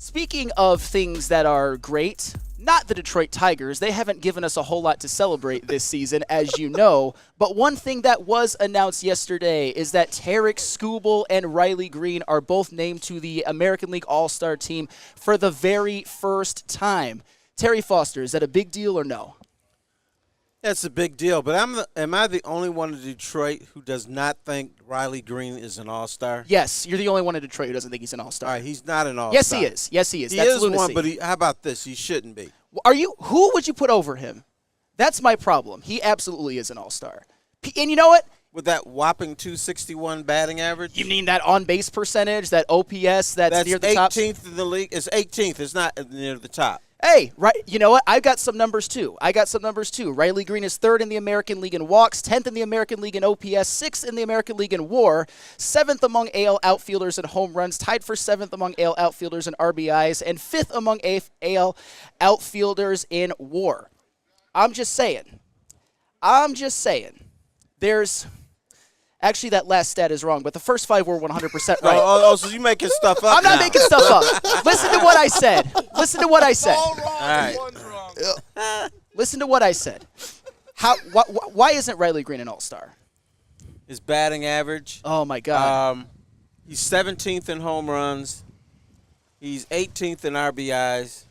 Speaking of things that are great, not the Detroit Tigers. They haven't given us a whole lot to celebrate this season, as you know. But one thing that was announced yesterday is that Tarek Skubal and Riley Greene are both named to the American League All-Star team for the very first time. Terry Foster, is that a big deal or no? That's a big deal, but am I the only one in Detroit who does not think Riley Greene is an all-star? Yes, you're the only one in Detroit who doesn't think he's an all-star. All right, he's not an all-star. Yes, he is. Yes, he is. He That's is lunacy. one, but how about this? He shouldn't be. Who would you put over him? That's my problem. He absolutely is an all-star. And you know what? With that whopping 261 batting average? You mean that on-base percentage, that OPS that's near the top? 18th in the league. It's 18th. It's not near the top. Hey, right. You know what? I've got some numbers too. Riley Greene is 3rd in the American League in walks, 10th in the American League in OPS, 6th in the American League in WAR, 7th among AL outfielders in home runs, tied for 7th among AL outfielders in RBIs, and 5th among AL outfielders in WAR. I'm just saying. There's actually that last stat is wrong, but the first 5 were 100% right. So you making stuff up? I'm not making stuff up. Listen to what I said. All wrong. right. One's wrong. Listen to what I said. Why isn't Riley Greene an all-star? His batting average. Oh, my God. He's 17th in home runs. He's 18th in RBIs.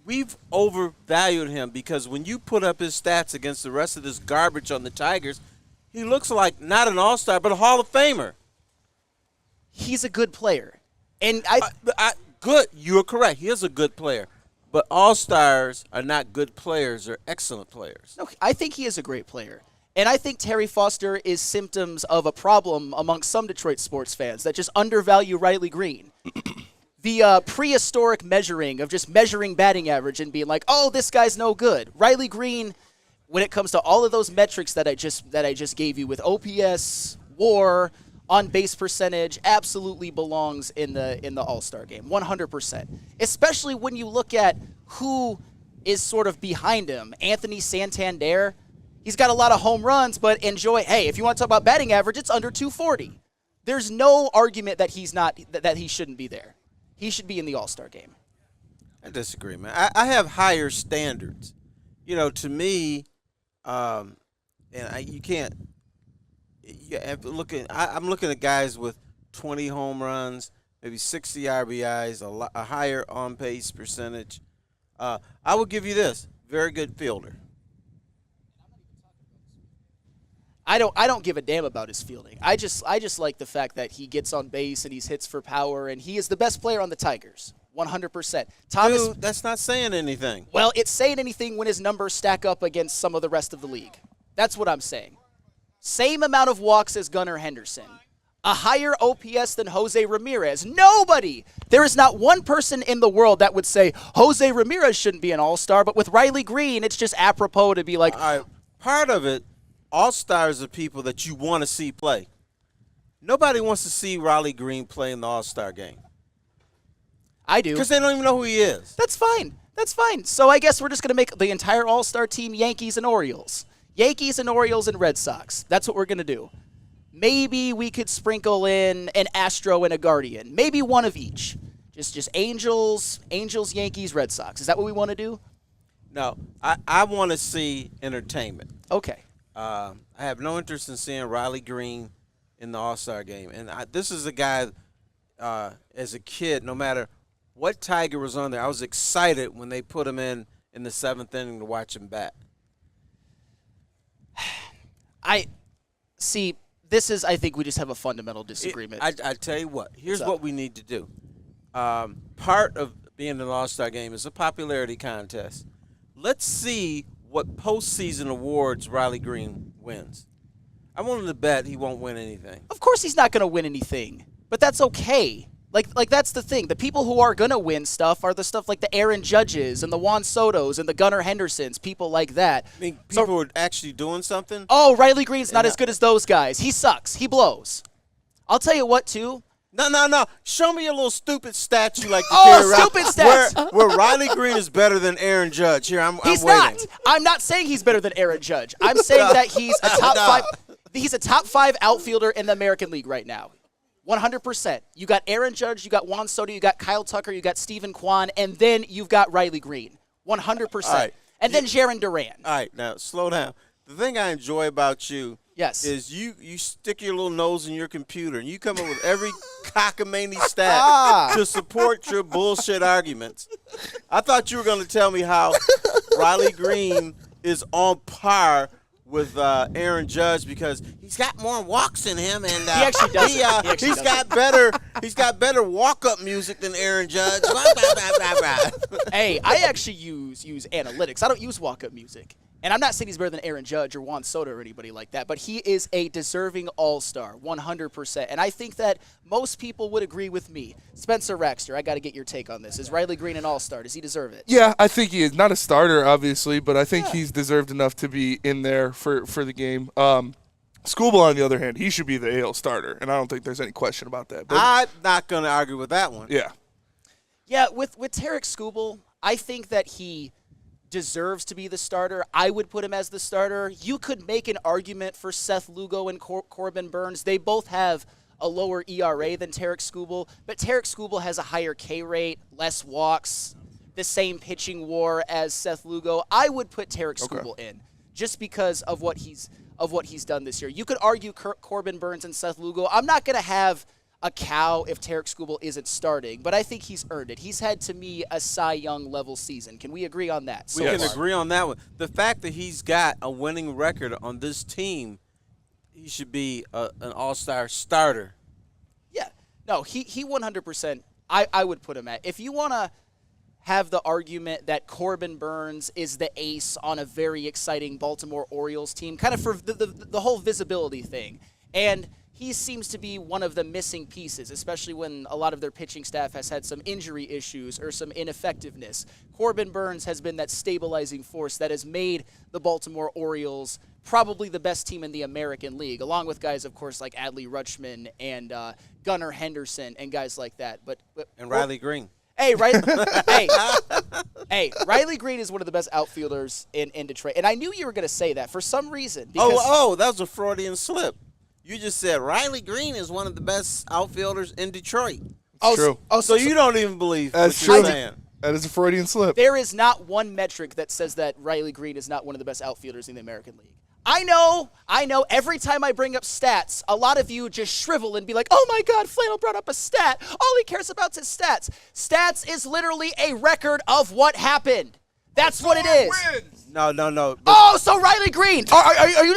We've overvalued him because when you put up his stats against the rest of this garbage on the Tigers, he looks like not an all-star but a Hall of Famer. He's a good player. And good. You are correct. He is a good player. But all-stars are not good players. They're excellent players. No, I think he is a great player. And I think Terry Foster is symptoms of a problem amongst some Detroit sports fans that just undervalue Riley Greene. The prehistoric measuring of just measuring batting average and being like, oh, this guy's no good. Riley Greene, when it comes to all of those metrics that I just gave you with OPS, WAR, on base percentage, absolutely belongs in the All-Star game, 100%. Especially when you look at who is sort of behind him. Anthony Santander, he's got a lot of home runs, but hey, if you want to talk about batting average, it's under 240. There's no argument that he shouldn't be there. He should be in the All-Star game. I disagree, man. I have higher standards. You know, to me, you can't. I'm looking at guys with 20 home runs, maybe 60 RBIs, a higher on-base percentage. I will give you this: very good fielder. I don't give a damn about his fielding. I just like the fact that he gets on base and he hits for power, and he is the best player on the Tigers, 100%. Dude, that's not saying anything. Well, it's saying anything when his numbers stack up against some of the rest of the league. That's what I'm saying. Same amount of walks as Gunnar Henderson. A higher OPS than Jose Ramirez. Nobody. There is not one person in the world that would say Jose Ramirez shouldn't be an all-star, but with Riley Greene, it's just apropos to be like. Part of it, all-stars are people that you want to see play. Nobody wants to see Riley Greene play in the all-star game. I do. Because they don't even know who he is. That's fine. So I guess we're just going to make the entire all-star team Yankees and Orioles. Yankees and Orioles and Red Sox. That's what we're going to do. Maybe we could sprinkle in an Astro and a Guardian. Maybe one of each. Just Angels, Yankees, Red Sox. Is that what we want to do? No. I want to see entertainment. Okay. I have no interest in seeing Riley Greene in the All-Star game. And this is a guy, as a kid, no matter what Tiger was on there, I was excited when they put him in the 7th inning to watch him bat. I think we just have a fundamental disagreement. I tell you what, here's what we need to do. Part of being in an All-Star game is a popularity contest. Let's see what postseason awards Riley Greene wins. I'm willing to bet he won't win anything. Of course he's not going to win anything, but that's okay. Like that's the thing. The people who are going to win stuff are the stuff like the Aaron Judges and the Juan Sotos and the Gunnar Hendersons, people like that. I mean, people are actually doing something? Oh, Riley Greene's not as good as those guys. He sucks. He blows. I'll tell you what, too. No. Show me a little stupid stat you like to carry around. Stupid stats. Where Riley Greene is better than Aaron Judge. Here, I'm he's waiting. Not. I'm not saying he's better than Aaron Judge. I'm saying that he's a top 5. He's a top 5 outfielder in the American League right now. 100%. You got Aaron Judge, you got Juan Soto, you got Kyle Tucker, you got Stephen Kwan, and then you've got Riley Greene. 100%. Right. And then Jaron Duran. All right, now slow down. The thing I enjoy about you is you stick your little nose in your computer and you come up with every cockamamie stat to support your bullshit arguments. I thought you were going to tell me how Riley Greene is on par with Aaron Judge because he's got more walks in him, and he actually does. He's got better walk-up music than Aaron Judge. Hey, I actually use analytics. I don't use walk-up music. And I'm not saying he's better than Aaron Judge or Juan Soto or anybody like that, but he is a deserving all-star, 100%. And I think that most people would agree with me. Spencer Raxter, I got to get your take on this. Is Riley Greene an all-star? Does he deserve it? Yeah, I think he is. Not a starter, obviously, but I think he's deserved enough to be in there for the game. Skubal, on the other hand, he should be the AL starter, and I don't think there's any question about that. But I'm not going to argue with that one. Yeah. Yeah, with Tarek Skubal, I think that he deserves to be the starter. I would put him as the starter. You could make an argument for Seth Lugo and Corbin Burns. They both have a lower ERA than Tarek Skubal, but Tarek Skubal has a higher K rate, less walks, the same pitching WAR as Seth Lugo. I would put Tarek Skubal in just because of what he's done this year. You could argue Corbin Burns and Seth Lugo. I'm not going to have a cow if Tarek Skubal isn't starting, but I think he's earned it. He's had, to me, a Cy Young level season. Can we agree on that? We can agree on that one. The fact that he's got a winning record on this team, he should be an all-star starter. Yeah. No, he 100%, I would put him at. If you want to have the argument that Corbin Burns is the ace on a very exciting Baltimore Orioles team, kind of for the whole visibility thing, and he seems to be one of the missing pieces, especially when a lot of their pitching staff has had some injury issues or some ineffectiveness. Corbin Burns has been that stabilizing force that has made the Baltimore Orioles probably the best team in the American League, along with guys, of course, like Adley Rutschman and Gunnar Henderson and guys like that. And Riley Greene. Hey, Riley Greene is one of the best outfielders in Detroit. And I knew you were going to say that for some reason. That was a Freudian slip. You just said Riley Greene is one of the best outfielders in Detroit. True. So you don't even believe That's what you're true. saying. That is a Freudian slip. There is not one metric that says that Riley Greene is not one of the best outfielders in the American League. I know. Every time I bring up stats, a lot of you just shrivel and be like, oh my God, Flannel brought up a stat. All he cares about is stats. Stats is literally a record of what happened. That's what it is. No. Oh, so Riley Greene. Are you?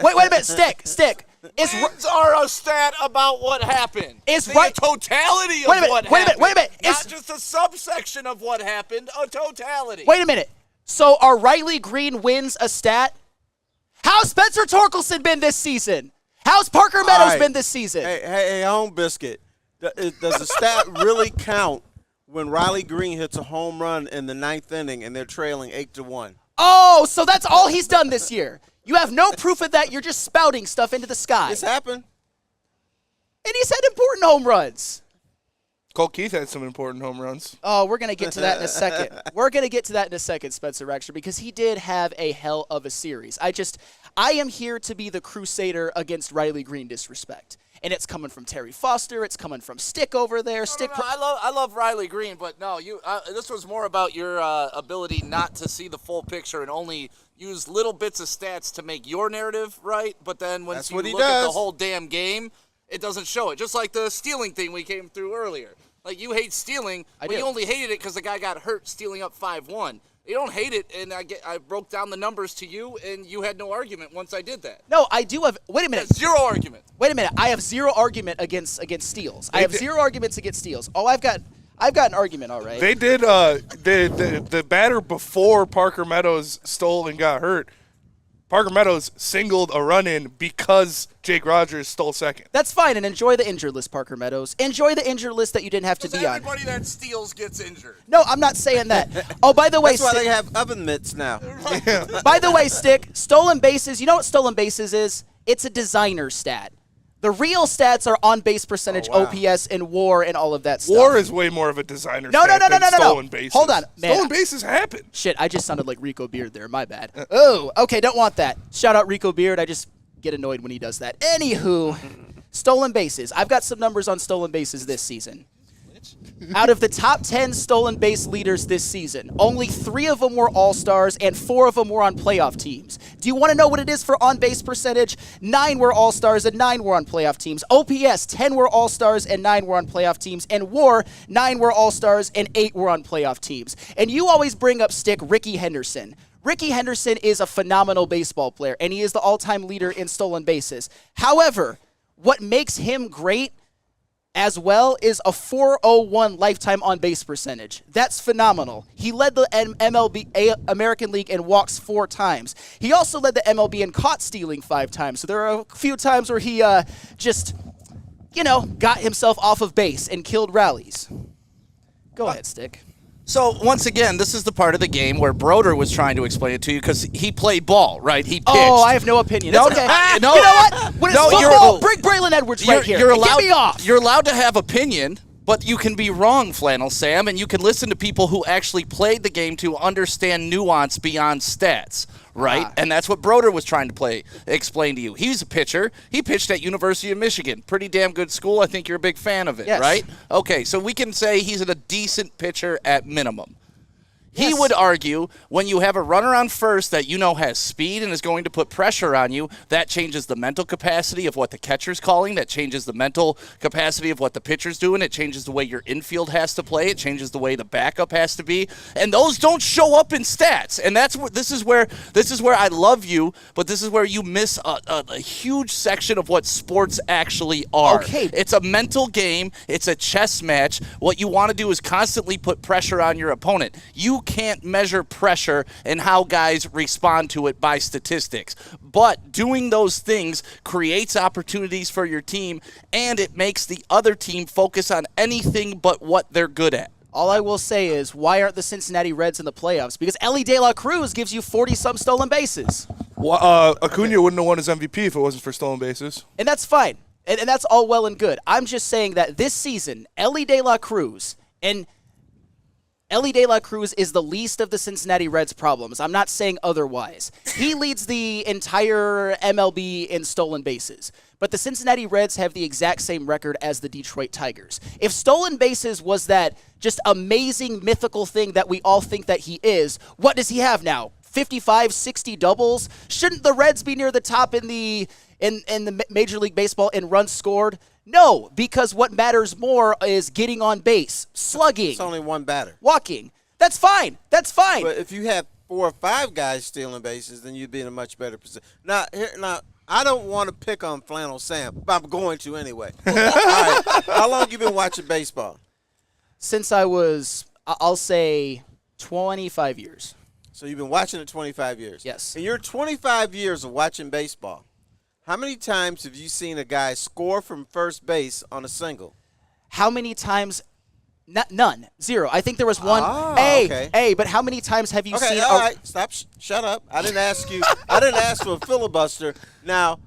Wait a minute. Stick. Wins are a stat about what happened. Is the right totality of what happened. Wait a minute. Not just a subsection of what happened, a totality. Wait a minute. So are Riley Greene wins a stat? How's Spencer Torkelson been this season? How's Parker Meadows been this season? Hey, Home Biscuit. Does the stat really count when Riley Greene hits a home run in the 9th inning and they're trailing 8-1? Oh, so that's all he's done this year. You have no proof of that. You're just spouting stuff into the sky. This happened. And he's had important home runs. Cole Keith had some important home runs. Oh, we're going to get to that in a second. Spencer Raxter, because he did have a hell of a series. I am here to be the crusader against Riley Greene disrespect. And it's coming from Terry Foster. It's coming from Stick over there. I love Riley Greene, but no, this was more about your ability not to see the full picture and only use little bits of stats to make your narrative right. But then once you look at the whole damn game, it doesn't show it. Just like the stealing thing we came through earlier. Like, you hate stealing, but you only hated it because the guy got hurt stealing up 5-1. You don't hate it, and I broke down the numbers to you, and you had no argument once I did that. No, I do have. Wait a minute. Zero argument. Wait a minute. I have zero argument against steals. I have zero arguments against steals. Oh, I've got an argument. All right. They did the batter before Parker Meadows stole and got hurt. Parker Meadows singled a run in because Jake Rogers stole second. That's fine, and enjoy the injured list, Parker Meadows. Enjoy the injured list that you didn't have to be on. Everybody that steals gets injured. No, I'm not saying that. Oh, by the way, that's why they have oven mitts now. By the way, Stick, stolen bases. You know what stolen bases is? It's a designer stat. The real stats are on-base percentage, OPS, and WAR, and all of that stuff. WAR is way more of a designer No. stolen bases. Hold on, man. Stolen bases happen. Shit, I just sounded like Rico Beard there. My bad. Oh, okay, don't want that. Shout out Rico Beard. I just get annoyed when he does that. Anywho, Stolen bases. I've got some numbers on stolen bases this season. Out of the top 10 stolen base leaders this season, only 3 of them were all-stars and 4 of them were on playoff teams. Do you want to know what it is for on-base percentage? 9 were all-stars and 9 were on playoff teams. OPS, 10 were all-stars and 9 were on playoff teams. And WAR, 9 were all-stars and 8 were on playoff teams. And you always bring up Ricky Henderson. Ricky Henderson is a phenomenal baseball player, and he is the all-time leader in stolen bases. However, what makes him great as well is a 401 lifetime on-base percentage. That's phenomenal. He led the MLB American League in walks 4 times. He also led the MLB in caught stealing 5 times. So there are a few times where he just, got himself off of base and killed rallies. Go ahead, Stick. So, once again, this is the part of the game where Broder was trying to explain it to you because he played ball, right? He pitched. Oh, I have no opinion. No, it's okay. no. You know what? When it's No, football, bring Braylon Edwards right here. Get me off. You're allowed to have opinion, but you can be wrong, Flannel Sam, and you can listen to people who actually played the game to understand nuance beyond stats, right? And that's what Broder was trying to explain to you. He's a pitcher. He pitched at University of Michigan. Pretty damn good school. I think you're a big fan of it, yes. Right? Okay, so we can say he's a decent pitcher at minimum. He Yes. would argue when you have a runner on first that has speed and is going to put pressure on you, that changes the mental capacity of what the catcher's calling, that changes the mental capacity of what the pitcher's doing, it changes the way your infield has to play, it changes the way the backup has to be, and those don't show up in stats. And this is where I love you, but this is where you miss a huge section of what sports actually are. Okay. It's a mental game, it's a chess match. What you want to do is constantly put pressure on your opponent. You can't measure pressure and how guys respond to it by statistics. But doing those things creates opportunities for your team, and it makes the other team focus on anything but what they're good at. All I will say is, why aren't the Cincinnati Reds in the playoffs? Because Elly De La Cruz gives you 40-some stolen bases. Well, Acuna wouldn't have won his MVP if it wasn't for stolen bases. And that's fine. And that's all well and good. I'm just saying that this season, Elly De La Cruz is the least of the Cincinnati Reds' problems. I'm not saying otherwise. He leads the entire MLB in stolen bases. But the Cincinnati Reds have the exact same record as the Detroit Tigers. If stolen bases was that just amazing, mythical thing that we all think that he is, what does he have now? 55, 60 doubles? Shouldn't the Reds be near the top in the Major League Baseball in runs scored? No, because what matters more is getting on base, slugging. It's only one batter. Walking. That's fine. That's fine. But if you had 4 or 5 guys stealing bases, then you'd be in a much better position. Now, I don't want to pick on Flannel Sam, but I'm going to anyway. All right. How long have you been watching baseball? Since I was, I'll say, 25 years. So you've been watching it 25 years. Yes. In your 25 years of watching baseball, how many times have you seen a guy score from first base on a single? How many times? None. 0. I think there was one. Okay. But how many times have you seen? Okay, all right. Stop. Shut up. I didn't ask you. I didn't ask for a filibuster. Now,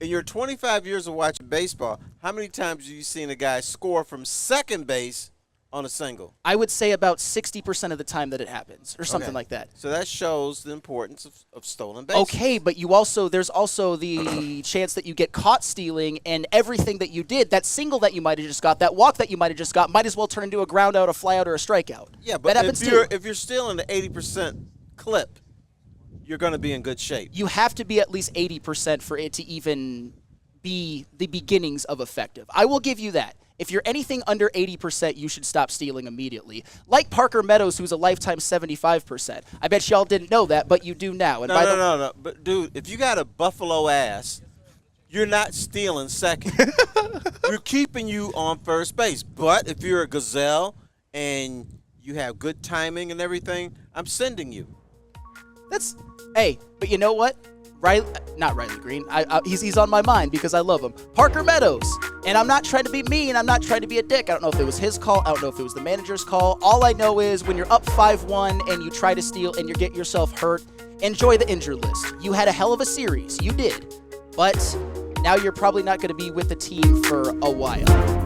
in your 25 years of watching baseball, how many times have you seen a guy score from second base on a single? I would say about 60% of the time that it happens, or something like that. So that shows the importance of stolen bases. Okay, but there's also the chance that you get caught stealing, and everything that you did, that single that you might have just got, that walk that you might have just got, might as well turn into a ground out, a fly out, or a strikeout. Yeah, but that happens if you're stealing the 80% clip, you're going to be in good shape. You have to be at least 80% for it to even be the beginnings of effective. I will give you that. If you're anything under 80%, you should stop stealing immediately. Like Parker Meadows, who's a lifetime 75%. I bet y'all didn't know that, but you do now. And No. But, dude, if you got a buffalo ass, you're not stealing second. We're keeping you on first base. But if you're a gazelle and you have good timing and everything, I'm sending you. Hey, but you know what? Not Riley Greene. He's on my mind because I love him. Parker Meadows. And I'm not trying to be mean. I'm not trying to be a dick. I don't know if it was his call. I don't know if it was the manager's call. All I know is when you're up 5-1 and you try to steal and you get yourself hurt, enjoy the injured list. You had a hell of a series. You did. But now you're probably not going to be with the team for a while.